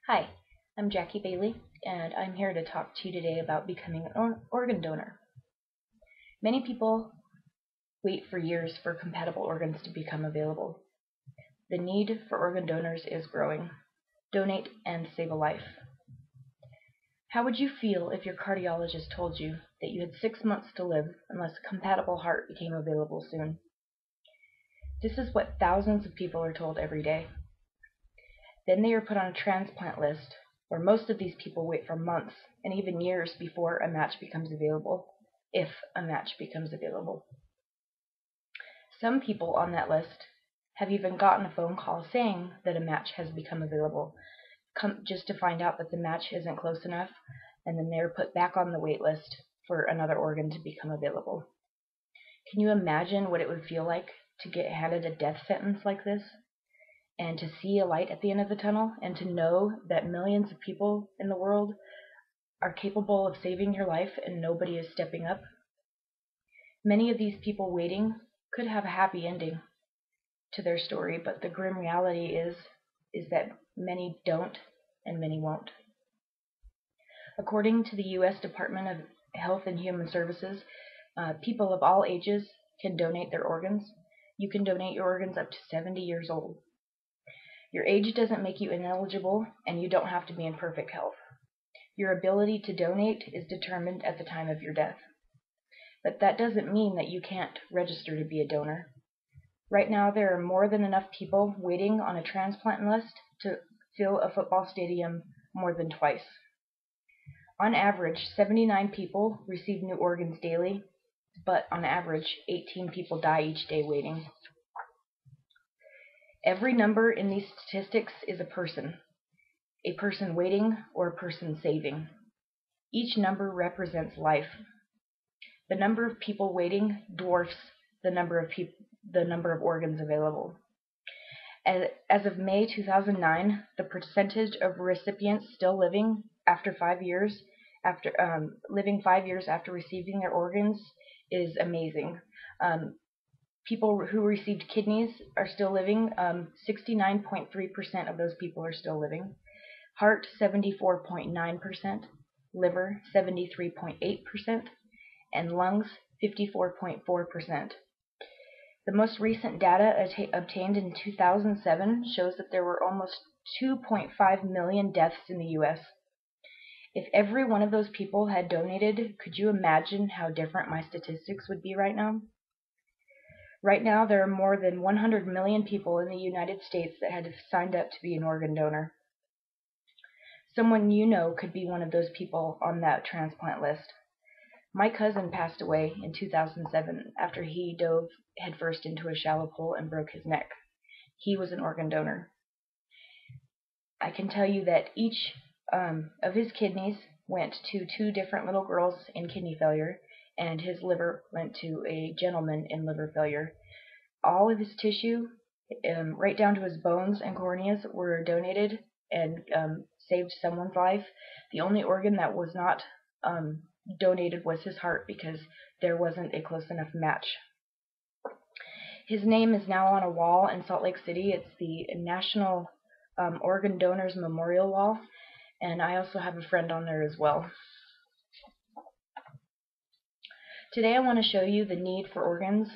Hi, I'm Jackie Bailey, and I'm here to talk to you today about becoming an organ donor. Many people wait for years for compatible organs to become available. The need for organ donors is growing. Donate and save a life. How would you feel if your cardiologist told you that you had 6 months to live unless a compatible heart became available soon? This is what thousands of people are told every day. Then they are put on a transplant list, where most of these people wait for months and even years before a match becomes available, if a match becomes available. Some people on that list have even gotten a phone call saying that a match has become available, just to find out that the match isn't close enough, and then they're put back on the wait list for another organ to become available. Can you imagine what it would feel like to get handed a death sentence like this? And to see a light at the end of the tunnel, and to know that millions of people in the world are capable of saving your life and nobody is stepping up? Many of these people waiting could have a happy ending to their story, but the grim reality is that many don't and many won't. According to the U.S. Department of Health and Human Services, people of all ages can donate their organs. You can donate your organs up to 70 years old. Your age doesn't make you ineligible, and you don't have to be in perfect health. Your ability to donate is determined at the time of your death. But that doesn't mean that you can't register to be a donor. Right now, there are more than enough people waiting on a transplant list to fill a football stadium more than twice. On average, 79 people receive new organs daily, but on average, 18 people die each day waiting. Every number in these statistics is a person waiting or a person saving. Each number represents life. The number of people waiting dwarfs the number of organs available. As of May 2009, the percentage of recipients still living after 5 years after receiving their organs is amazing. People who received kidneys are still living. 69.3% of those people are still living. Heart, 74.9%. Liver, 73.8%. And lungs, 54.4%. The most recent data obtained in 2007 shows that there were almost 2.5 million deaths in the U.S. If every one of those people had donated, could you imagine how different my statistics would be right now? Right now, there are more than 100 million people in the United States that had signed up to be an organ donor. Someone you know could be one of those people on that transplant list. My cousin passed away in 2007 after he dove headfirst into a shallow pool and broke his neck. He was an organ donor. I can tell you that each of his kidneys went to 2 different little girls in kidney failure, and his liver went to a gentleman in liver failure. All of his tissue, right down to his bones and corneas, were donated and saved someone's life. The only organ that was not donated was his heart, because there wasn't a close enough match. His name is now on a wall in Salt Lake City. It's the National Organ Donors Memorial Wall, and I also have a friend on there as well. Today I want to show you the need for organs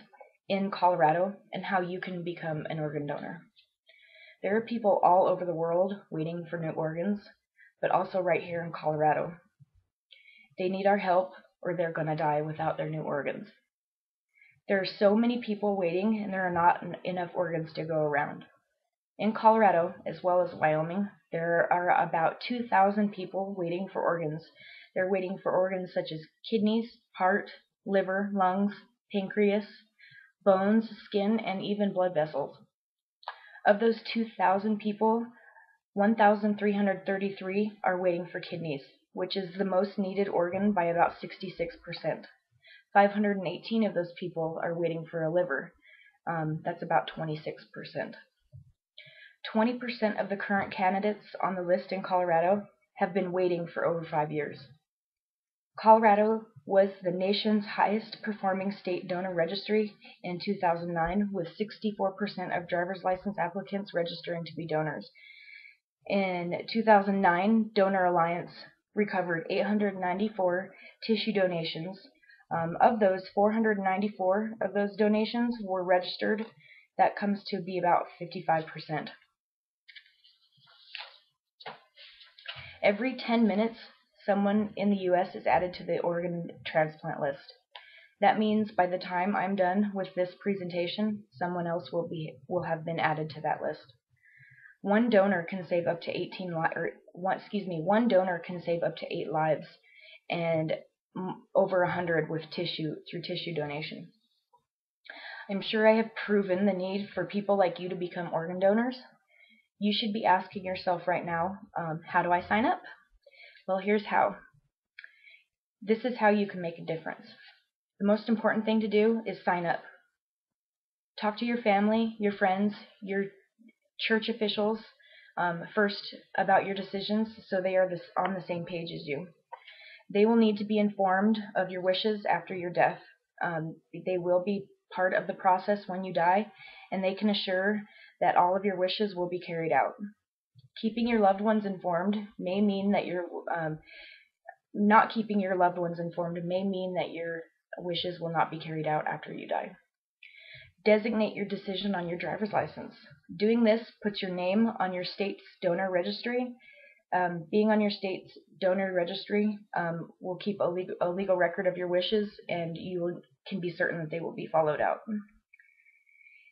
in Colorado and how you can become an organ donor. There are people all over the world waiting for new organs, but also right here in Colorado. They need our help, or they're going to die without their new organs. There are so many people waiting, and there are not enough organs to go around. In Colorado, as well as Wyoming, there are about 2,000 people waiting for organs. They're waiting for organs such as kidneys, heart, liver, lungs, pancreas, bones, skin, and even blood vessels. Of those 2,000 people, 1,333 are waiting for kidneys, which is the most needed organ by about 66%. 518 of those people are waiting for a liver. That's about 26%. 20% of the current candidates on the list in Colorado have been waiting for over 5 years. Colorado was the nation's highest performing state donor registry in 2009, with 64% of driver's license applicants registering to be donors. In 2009, Donor Alliance recovered 894 tissue donations. Of those, 494 of those donations were registered. That comes to be about 55%. Every 10 minutes, someone in the U.S. is added to the organ transplant list. That means by the time I'm done with this presentation, someone else will have been added to that list. One donor can save up to 1 donor can save up to 8 lives, and over 100 with through tissue donation. I'm sure I have proven the need for people like you to become organ donors. You should be asking yourself right now, how do I sign up? Well, here's how. This is how you can make a difference. The most important thing to do is sign up. Talk to your family, your friends, your church officials first about your decisions so they are on the same page as you. They will need to be informed of your wishes after your death. They will be part of the process when you die, and they can assure that all of your wishes will be carried out. Keeping your loved ones informed may mean that not keeping your loved ones informed may mean that your wishes will not be carried out after you die. Designate your decision on your driver's license. Doing this puts your name on your state's donor registry. Being on your state's donor registry will keep a legal record of your wishes, and you can be certain that they will be followed out.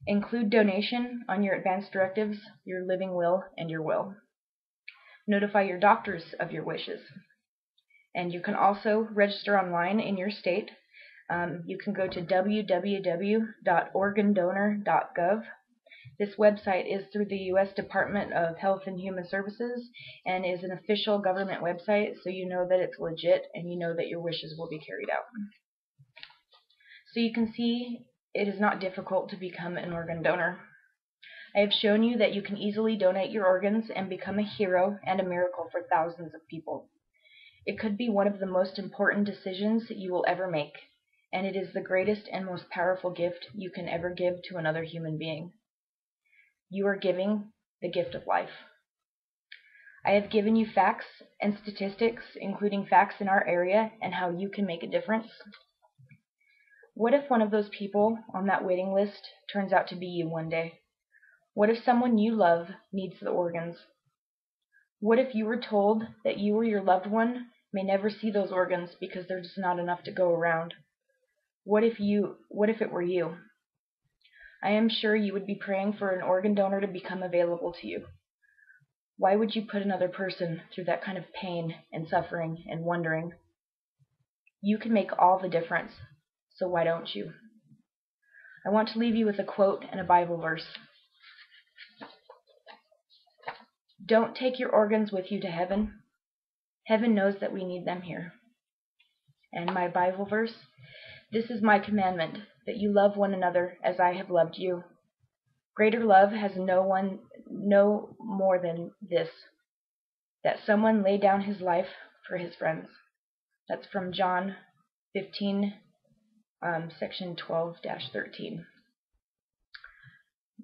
Include donation on your advance directives, your living will, and your will. Notify your doctors of your wishes. And you can also register online in your state. You can go to www.organdonor.gov. This website is through the U.S. Department of Health and Human Services and is an official government website, so you know that it's legit and you know that your wishes will be carried out. So you can see it is not difficult to become an organ donor. I have shown you that you can easily donate your organs and become a hero and a miracle for thousands of people. It could be one of the most important decisions you will ever make, and it is the greatest and most powerful gift you can ever give to another human being. You are giving the gift of life. I have given you facts and statistics, including facts in our area and how you can make a difference. What if one of those people on that waiting list turns out to be you one day? What if someone you love needs the organs? What if you were told that you or your loved one may never see those organs because there's just not enough to go around? What if it were you? I am sure you would be praying for an organ donor to become available to you. Why would you put another person through that kind of pain and suffering and wondering? You can make all the difference, so why don't you? I want to leave you with a quote and a Bible verse. Don't take your organs with you to heaven. Heaven knows that we need them here. And my Bible verse, this is my commandment, that you love one another as I have loved you. Greater love has no more than this, that someone lay down his life for his friends. That's from John 15, section 12-13.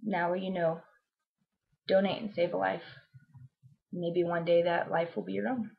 Now you know. Donate and save a life. Maybe one day that life will be your own.